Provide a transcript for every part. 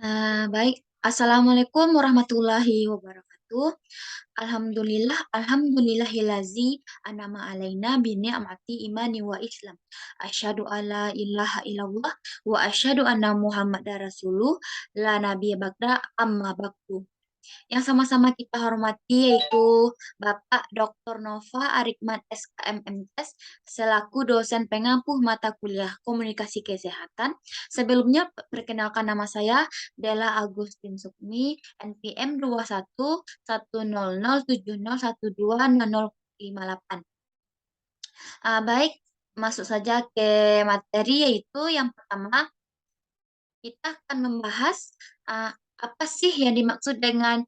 Baik. Assalamualaikum warahmatullahi wabarakatuh. Alhamdulillahillazi an'ama alaina bi ni'mati imani wa Islam. Asyhadu alla ilaha illallah wa asyhadu anna Muhammadar Rasulullah la nabiyya ba'da amma ba'du. Yang sama-sama kita hormati yaitu Bapak Dr. Nova Arikman SKMMS selaku dosen pengampu mata kuliah Komunikasi Kesehatan. Sebelumnya perkenalkan nama saya Della Agustin Sukmi, NPM 211007012058. Baik, masuk saja ke materi yaitu yang pertama kita akan membahas uh, apa sih yang dimaksud dengan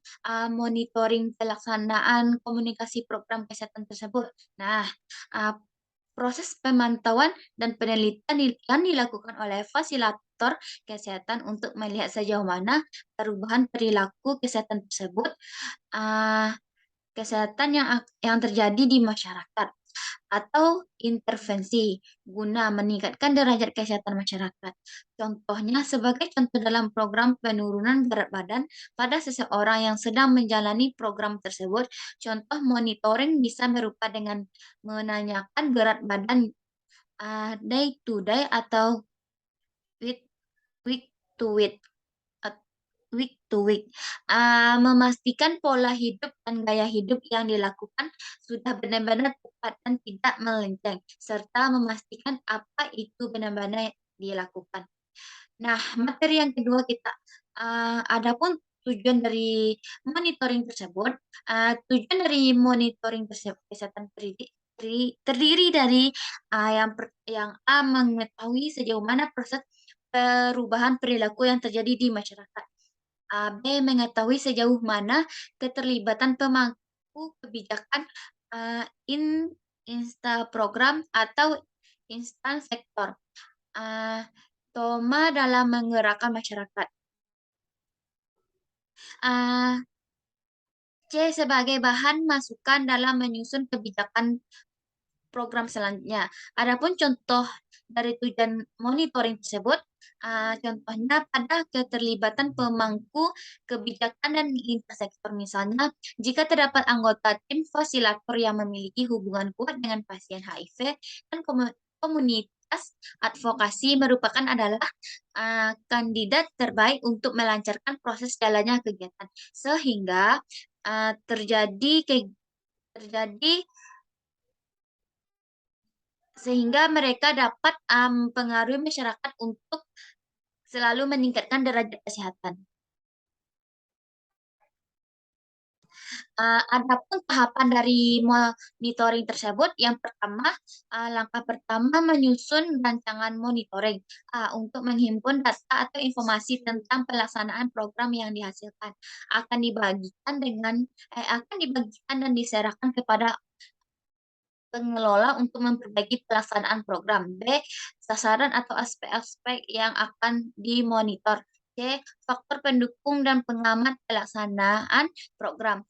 monitoring pelaksanaan komunikasi program kesehatan tersebut. Nah, uh, proses pemantauan dan penelitian yang dilakukan oleh fasilitator kesehatan untuk melihat sejauh mana perubahan perilaku kesehatan tersebut, uh, kesehatan yang terjadi di masyarakat atau intervensi guna meningkatkan derajat kesehatan masyarakat. Contohnya, sebagai contoh dalam program penurunan berat badan pada seseorang yang sedang menjalani program tersebut, contoh monitoring bisa berupa dengan menanyakan berat badan day to day atau week week to week at- week to week. Memastikan pola hidup dan gaya hidup yang dilakukan sudah benar-benar tepat dan tidak melenceng, serta memastikan apa itu benar-benar dilakukan. Nah, materi yang kedua kita, adapun tujuan dari monitoring tersebut, tujuan dari monitoring tersebut kesehatan terdiri dari yang A, mengetahui sejauh mana proses perubahan perilaku yang terjadi di masyarakat. B, mengetahui sejauh mana keterlibatan pemangku kebijakan uh, in insta program atau instan sektor. Uh, Toma dalam menggerakkan masyarakat. Uh, C, sebagai bahan masukan dalam menyusun kebijakan program selanjutnya. Adapun contoh dari tujuan monitoring tersebut, contohnya pada keterlibatan pemangku kebijakan dan lintas sektor. Misalnya, jika terdapat anggota tim fasilitator yang memiliki hubungan kuat dengan pasien HIV dan komunitas advokasi merupakan adalah kandidat terbaik untuk melancarkan proses jalannya kegiatan, sehingga terjadi sehingga mereka dapat mempengaruhi masyarakat untuk selalu meningkatkan derajat kesehatan. Adapun tahapan dari monitoring tersebut, yang pertama, langkah pertama menyusun rancangan monitoring untuk menghimpun data atau informasi tentang pelaksanaan program yang dihasilkan. Akan dibagikan dan diserahkan kepada pengelola untuk memperbaiki pelaksanaan program. B, sasaran atau aspek-aspek yang akan dimonitor. C, faktor pendukung dan pengamat pelaksanaan program.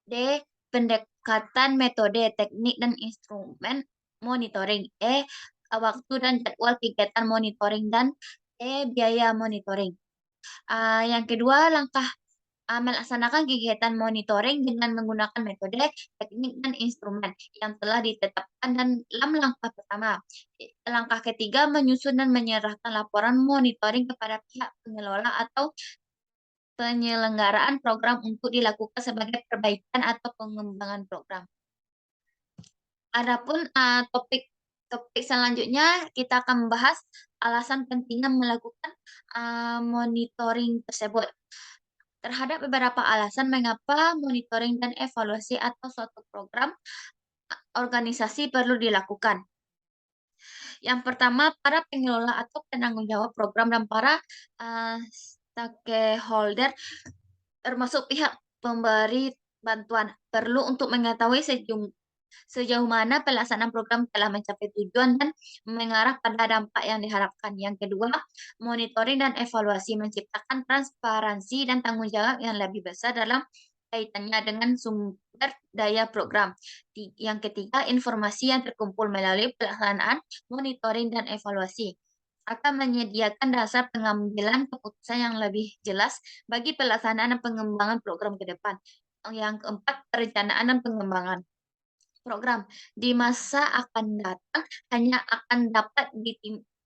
D, pendekatan metode, teknik, dan instrumen monitoring. E, waktu dan jadwal kegiatan monitoring. Dan E, biaya monitoring. Yang kedua, langkah melaksanakan kegiatan monitoring dengan menggunakan metode, teknik, dan instrumen yang telah ditetapkan dalam langkah pertama. Langkah ketiga, menyusun dan menyerahkan laporan monitoring kepada pihak pengelola atau penyelenggaraan program untuk dilakukan sebagai perbaikan atau pengembangan program. Adapun topik selanjutnya kita akan membahas alasan pentingnya melakukan monitoring tersebut. Terhadap beberapa alasan mengapa monitoring dan evaluasi atau suatu program organisasi perlu dilakukan. Yang pertama, para pengelola atau penanggung jawab program dan para stakeholder termasuk pihak pemberi bantuan perlu untuk mengetahui sejauh mana pelaksanaan program telah mencapai tujuan dan mengarah pada dampak yang diharapkan. Yang kedua, monitoring dan evaluasi menciptakan transparansi dan tanggung jawab yang lebih besar dalam kaitannya dengan sumber daya program. Yang ketiga, informasi yang terkumpul melalui pelaksanaan monitoring dan evaluasi akan menyediakan dasar pengambilan keputusan yang lebih jelas bagi pelaksanaan dan pengembangan program ke depan. Yang keempat, perencanaan dan pengembangan program di masa akan datang hanya akan dapat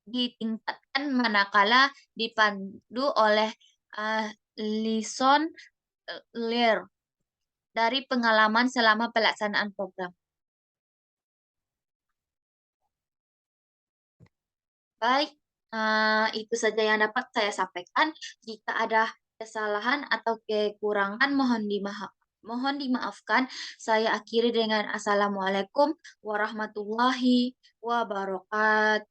ditingkatkan manakala dipandu oleh lesson learned dari pengalaman selama pelaksanaan program. Baik, itu saja yang dapat saya sampaikan. Jika ada kesalahan atau kekurangan mohon dimaafkan. Saya akhiri dengan assalamualaikum warahmatullahi wabarakatuh.